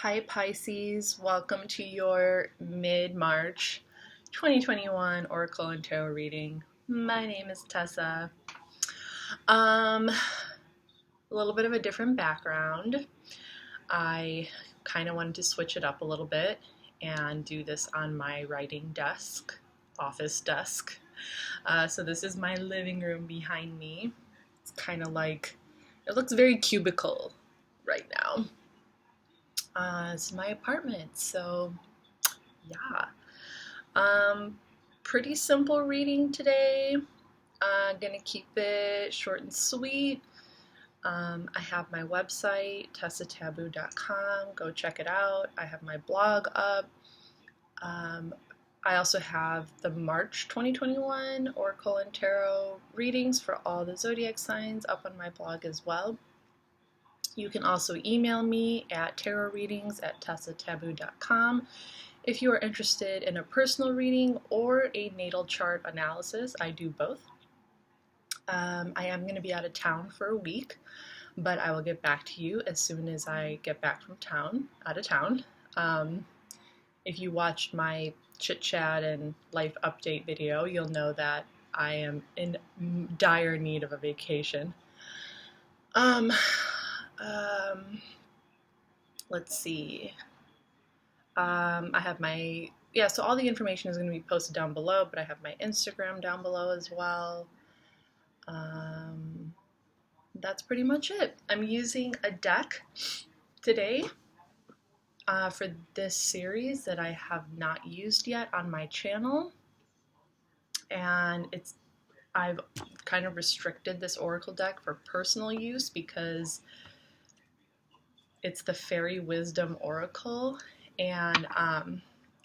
Hi Pisces, welcome to your mid-March 2021 Oracle and Tarot reading. My name is Tessa. A little bit of a different background. I kind of wanted to switch it up a little bit and do this on my writing desk, office desk. So this is my living room behind me. It's kind of like, it looks very cubicle right now. It's my apartment, so yeah. Pretty simple reading today. Gonna keep it short and sweet. I have my website, tesataboo.com. Go check it out. I have my blog up. I also have the March 2021 Oracle and Tarot readings for all the zodiac signs up on my blog as well. You can also email me at tarotreadings@tesataboo.com if you are interested in a personal reading or a natal chart analysis. I do both. I am going to be out of town for a week, but I will get back to you as soon as I get back from out of town. If you watched my chit chat and life update video, you'll know that I am in dire need of a vacation. Let's see. I have so all the information is going to be posted down below, but I have my Instagram down below as well. That's pretty much it. I'm using a deck today for this series that I have not used yet on my channel, and I've kind of restricted this oracle deck for personal use because it's the Fairy Wisdom Oracle, and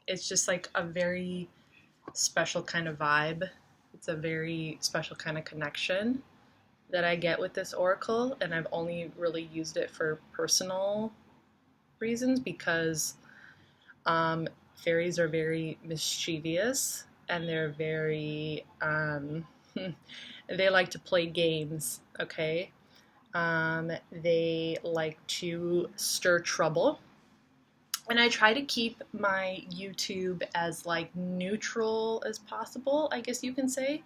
it's just like a very special kind of vibe. It's a very special kind of connection that I get with this oracle, and I've only really used it for personal reasons because fairies are very mischievous, and they're very they like to play games, okay? They like to stir trouble, and I try to keep my YouTube as like neutral as possible, I guess you can say.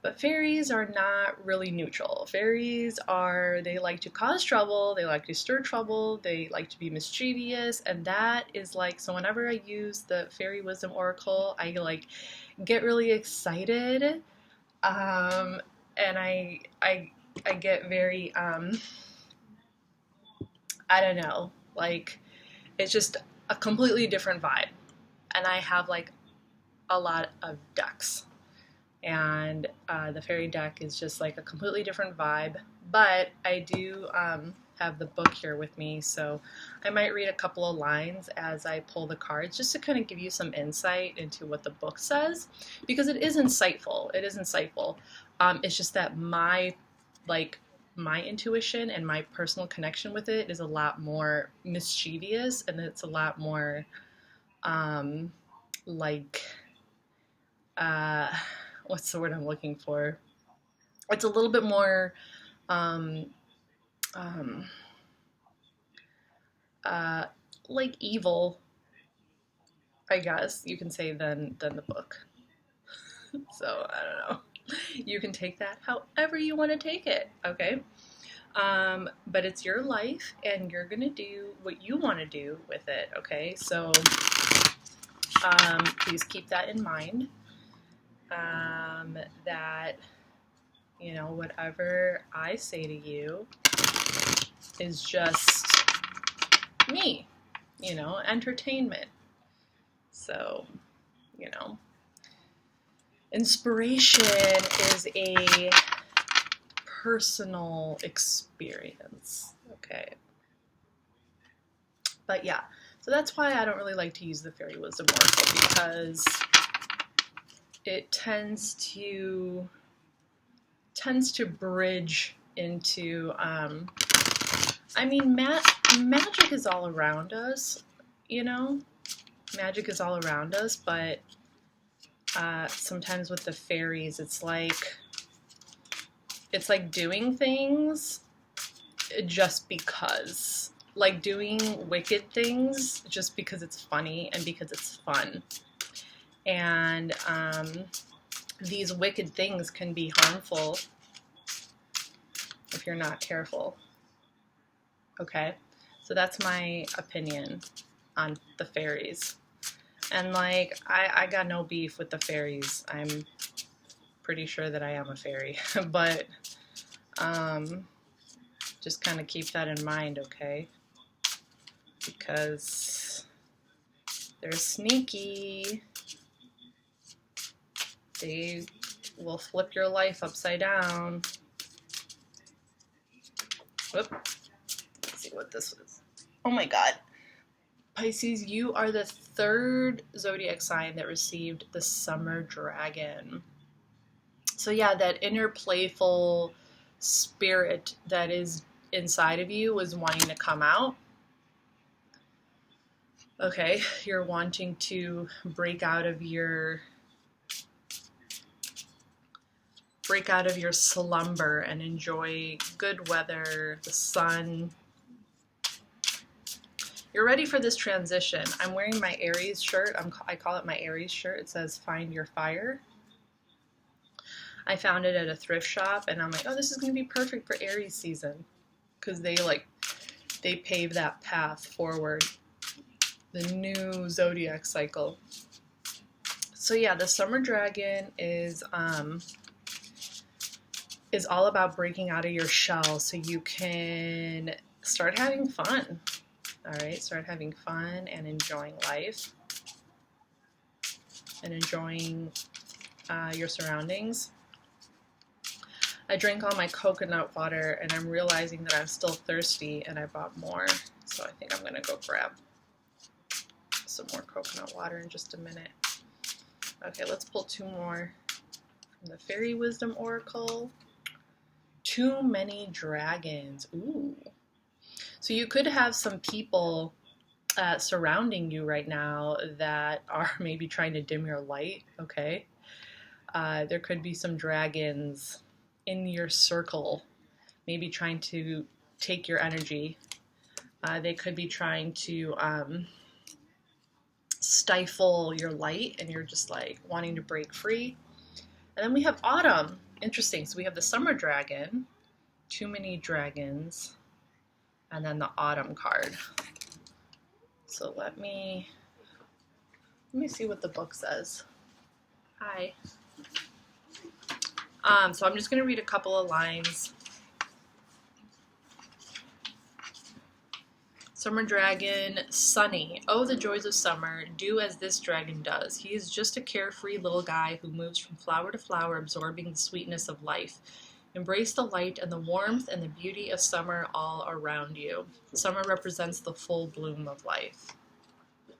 But fairies are not really neutral. Fairies they like to cause trouble, they like to stir trouble, they like to be mischievous, and that is like, so whenever I use the Fairy Wisdom Oracle, I like get really excited, and I get very, I don't know, like, it's just a completely different vibe. And I have like a lot of decks. And the fairy deck is just like a completely different vibe. But I do have the book here with me, so I might read a couple of lines as I pull the cards just to kind of give you some insight into what the book says, because it is insightful. It is insightful. It's just that my intuition and my personal connection with it is a lot more mischievous, and it's a lot more what's the word I'm looking for? It's a little bit more like evil, I guess you can say, than the book. So I don't know. You can take that however you want to take it, okay? But it's your life, and you're gonna do what you want to do with it, okay? So please keep that in mind. That, you know, whatever I say to you is just me, you know, entertainment. So, you know, inspiration is a personal experience, okay? But yeah, so that's why I don't really like to use the Fairy Wisdom Oracle, because it tends to bridge into, I mean, magic is all around us, you know? Magic is all around us, but sometimes with the fairies, it's like doing things just because, like doing wicked things just because it's funny and because it's fun. And these wicked things can be harmful if you're not careful. Okay? So that's my opinion on the fairies. And like, I got no beef with the fairies. I'm pretty sure that I am a fairy. But just kind of keep that in mind, okay? Because they're sneaky. They will flip your life upside down. Whoop. Let's see what this is. Oh my god. Pisces, you are the third zodiac sign that received the summer dragon. So yeah, that inner playful spirit that is inside of you was wanting to come out. Okay, you're wanting to break out of your slumber and enjoy good weather, the sun. You're ready for this transition. I'm wearing my Aries shirt. I call it my Aries shirt. It says "Find Your Fire." I found it at a thrift shop, and I'm like, oh, this is going to be perfect for Aries season, because they pave that path forward, the new zodiac cycle. So yeah, the summer dragon is all about breaking out of your shell so you can start having fun. All right, start having fun and enjoying life and enjoying your surroundings. I drank all my coconut water and I'm realizing that I'm still thirsty and I bought more. So I think I'm going to go grab some more coconut water in just a minute. Okay, let's pull two more from the Fairy Wisdom Oracle. Too many dragons. Ooh. So you could have some people surrounding you right now that are maybe trying to dim your light, okay? There could be some dragons in your circle, maybe trying to take your energy. They could be trying to stifle your light and you're just like wanting to break free. And then we have autumn. Interesting. So we have the summer dragon, too many dragons, and then the autumn card. So let me see what the book says. Hi. So I'm just going to read a couple of lines. Summer dragon, sunny. Oh, the joys of summer. Do as this dragon does. He is just a carefree little guy who moves from flower to flower, absorbing the sweetness of life. Embrace the light and the warmth and the beauty of summer all around you. Summer represents the full bloom of life.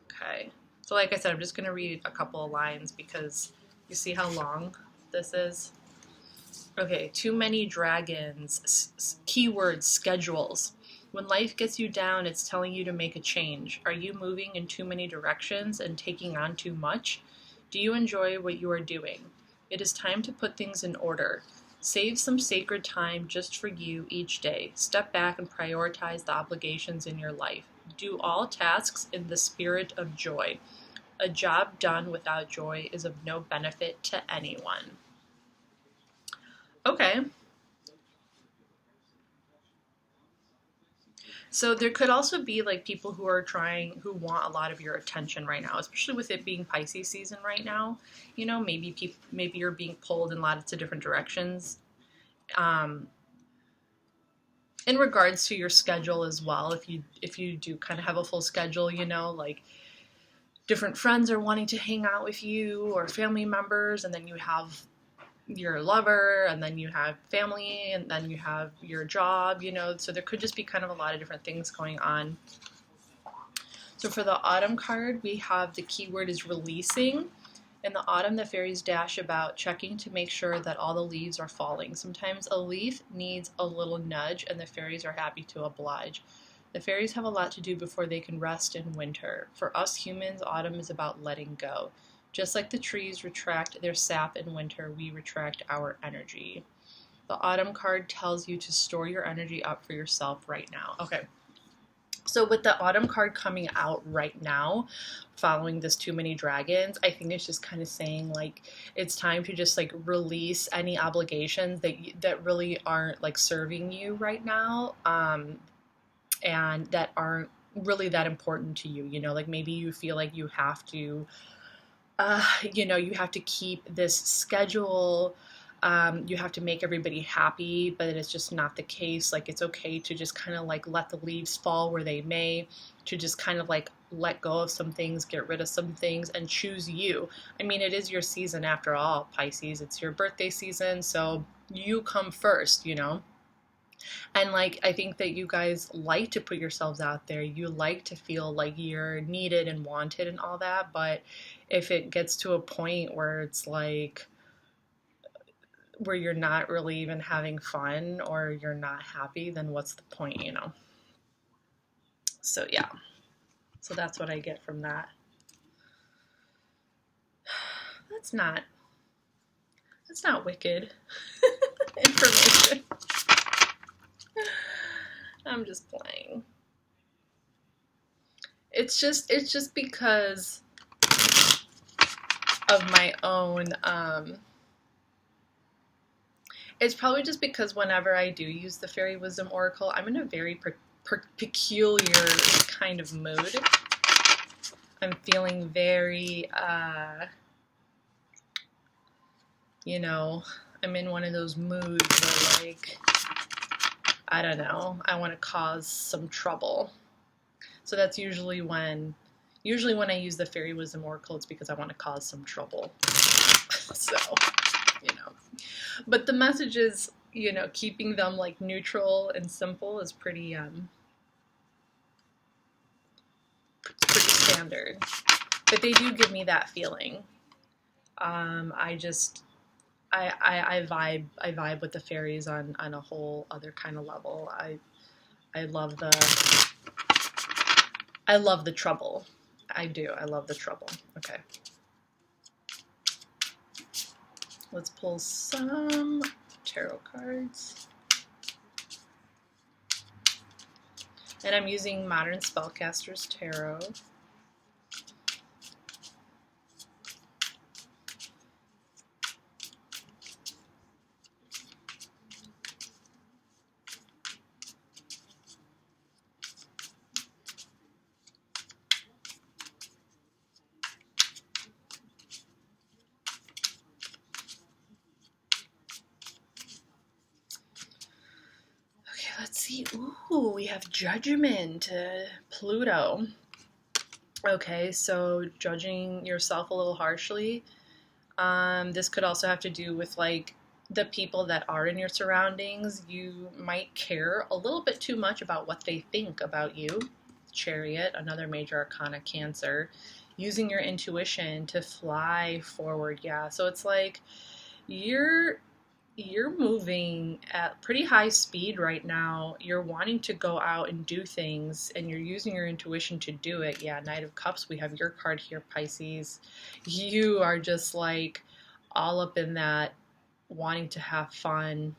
Okay. So like I said, I'm just going to read a couple of lines because you see how long this is? Okay, too many dragons. Keywords, schedules. When life gets you down, it's telling you to make a change. Are you moving in too many directions and taking on too much? Do you enjoy what you are doing? It is time to put things in order. Save some sacred time just for you each day. Step back and prioritize the obligations in your life. Do all tasks in the spirit of joy. A job done without joy is of no benefit to anyone. Okay. So there could also be like people who want a lot of your attention right now, especially with it being Pisces season right now. You know, maybe you're being pulled in lots of different directions. In regards to your schedule as well, if you do kind of have a full schedule, you know, like different friends are wanting to hang out with you or family members, and then you have your lover, and then you have family, and then you have your job, you know, so there could just be kind of a lot of different things going on. So for the autumn card, we have the keyword is releasing. In the autumn, the fairies dash about checking to make sure that all the leaves are falling. Sometimes a leaf needs a little nudge, and the fairies are happy to oblige. The fairies have a lot to do before they can rest in winter. For us humans, autumn is about letting go. Just like the trees retract their sap in winter, we retract our energy. The autumn card tells you to store your energy up for yourself right now. Okay, So with the autumn card coming out right now, following this Too Many Dragons, I think it's just kind of saying like it's time to just like release any obligations that really aren't like serving you right now, and that aren't really that important to you. You know, like maybe you feel like you have to, you have to keep this schedule. You have to make everybody happy, but it's just not the case. Like it's okay to just kind of like let the leaves fall where they may, to just kind of like let go of some things, get rid of some things, and choose you. I mean, it is your season after all, Pisces. It's your birthday season, so you come first, you know? And like, I think that you guys like to put yourselves out there. You like to feel like you're needed and wanted and all that. But if it gets to a point where it's like, where you're not really even having fun or you're not happy, then what's the point, you know? So yeah, so that's what I get from that. That's not wicked information. I'm just playing. It's just because of my own, it's probably just because whenever I do use the Fairy Wisdom Oracle, I'm in a very peculiar kind of mood. I'm feeling very, you know, I'm in one of those moods where like, I don't know, I want to cause some trouble. So that's usually when I use the Fairy Wisdom Oracle, it's because I want to cause some trouble. So, you know. But the message is, you know, keeping them like neutral and simple is pretty standard. But they do give me that feeling. I vibe with the fairies on a whole other kind of level. I love the trouble. I do. I love the trouble. Okay. Let's pull some tarot cards. And I'm using Modern Spellcaster's Tarot. Let's see. Ooh, we have Judgment, Pluto. Okay, so judging yourself a little harshly. This could also have to do with like the people that are in your surroundings. You might care a little bit too much about what they think about you. Chariot, another major arcana, Cancer. Using your intuition to fly forward. Yeah, so it's like you're moving at pretty high speed right now. You're wanting to go out and do things, and you're using your intuition to do it. Yeah, Knight of Cups, we have your card here, Pisces. You are just like all up in that, wanting to have fun.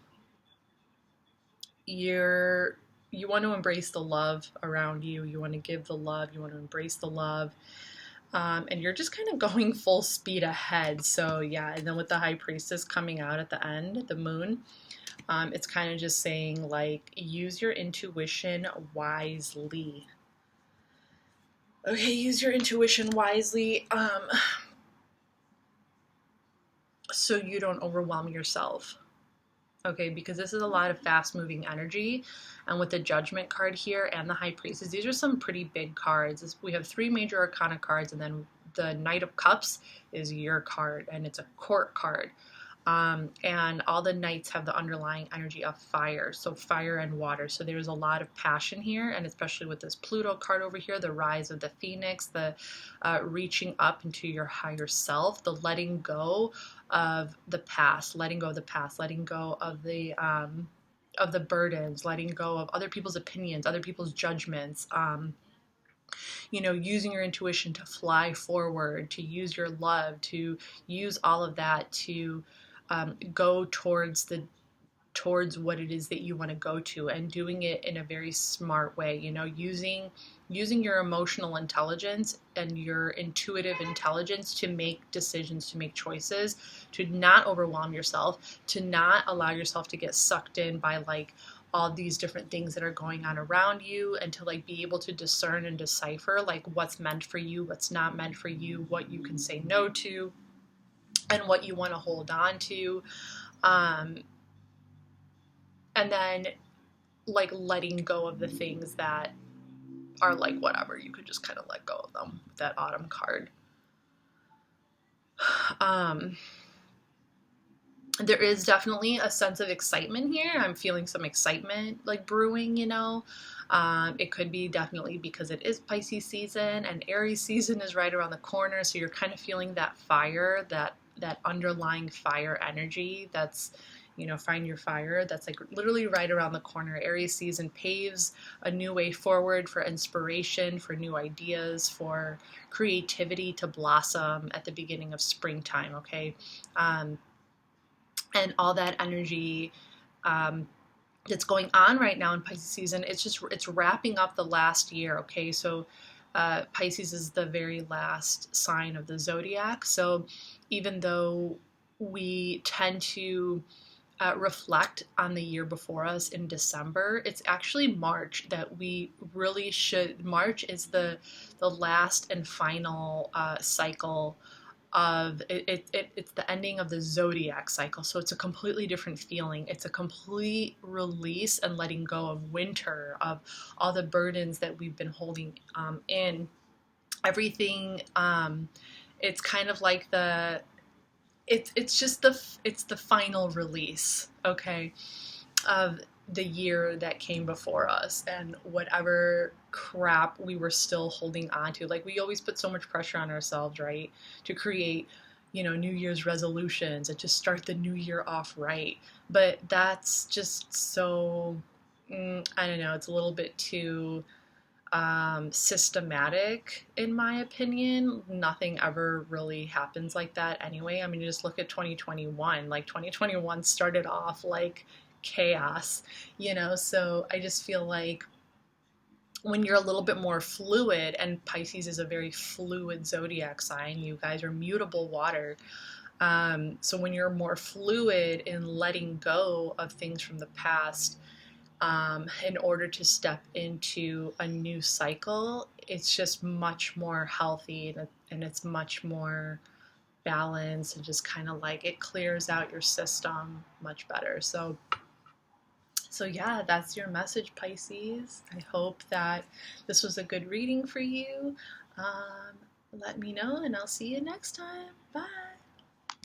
You want to embrace the love around you. You want to give the love. You want to embrace the love. And you're just kind of going full speed ahead. So yeah, and then with the High Priestess coming out at the end, the moon, it's kind of just saying like, use your intuition wisely. Okay, use your intuition wisely, so you don't overwhelm yourself. Okay, because this is a lot of fast-moving energy, and with the Judgment card here and the High Priestess, these are some pretty big cards. We have 3 major arcana cards, and then the Knight of Cups is your card, and it's a court card. And all the knights have the underlying energy of fire, so fire and water. So there's a lot of passion here, and especially with this Pluto card over here, the rise of the phoenix, the reaching up into your higher self, the letting go of the past, letting go of the burdens, letting go of other people's opinions, other people's judgments. You know, using your intuition to fly forward, to use your love, to use all of that to go towards towards what it is that you want to go to, and doing it in a very smart way, you know, using your emotional intelligence and your intuitive intelligence to make decisions, to make choices, to not overwhelm yourself, to not allow yourself to get sucked in by like all these different things that are going on around you, and to like be able to discern and decipher like what's meant for you, what's not meant for you, what you can say no to, and what you want to hold on to. And then like letting go of the things that are like whatever, you could just kind of let go of them. That autumn card. There is definitely a sense of excitement here. I'm feeling some excitement like brewing, you know. It could be definitely because it is Pisces season and Aries season is right around the corner, so you're kind of feeling that fire, that underlying fire energy that's, you know, find your fire, that's like literally right around the corner. Aries season paves a new way forward for inspiration, for new ideas, for creativity to blossom at the beginning of springtime, okay? And all that energy that's going on right now in Pisces season, it's wrapping up the last year, okay? So Pisces is the very last sign of the zodiac. So even though we tend to reflect on the year before us in December, it's actually March that we really should. March is the last and final cycle of it's the ending of the zodiac cycle, so it's a completely different feeling. It's a complete release and letting go of winter, of all the burdens that we've been holding in everything. It's kind of like it's just the final release, okay, of the year that came before us, and whatever crap we were still holding on to. Like, we always put so much pressure on ourselves, right, to create, you know, New Year's resolutions and to start the new year off right. But that's just so, I don't know, it's a little bit too systematic, in my opinion. Nothing ever really happens like that anyway. I mean, you just look at 2021. Like, 2021 started off like chaos, you know? So I just feel like when you're a little bit more fluid, and Pisces is a very fluid zodiac sign, you guys are mutable water. So when you're more fluid in letting go of things from the past, in order to step into a new cycle, it's just much more healthy, and it's much more balanced, and just kind of like it clears out your system much better. So yeah, that's your message, Pisces. I hope that this was a good reading for you. Let me know, and I'll see you next time. Bye.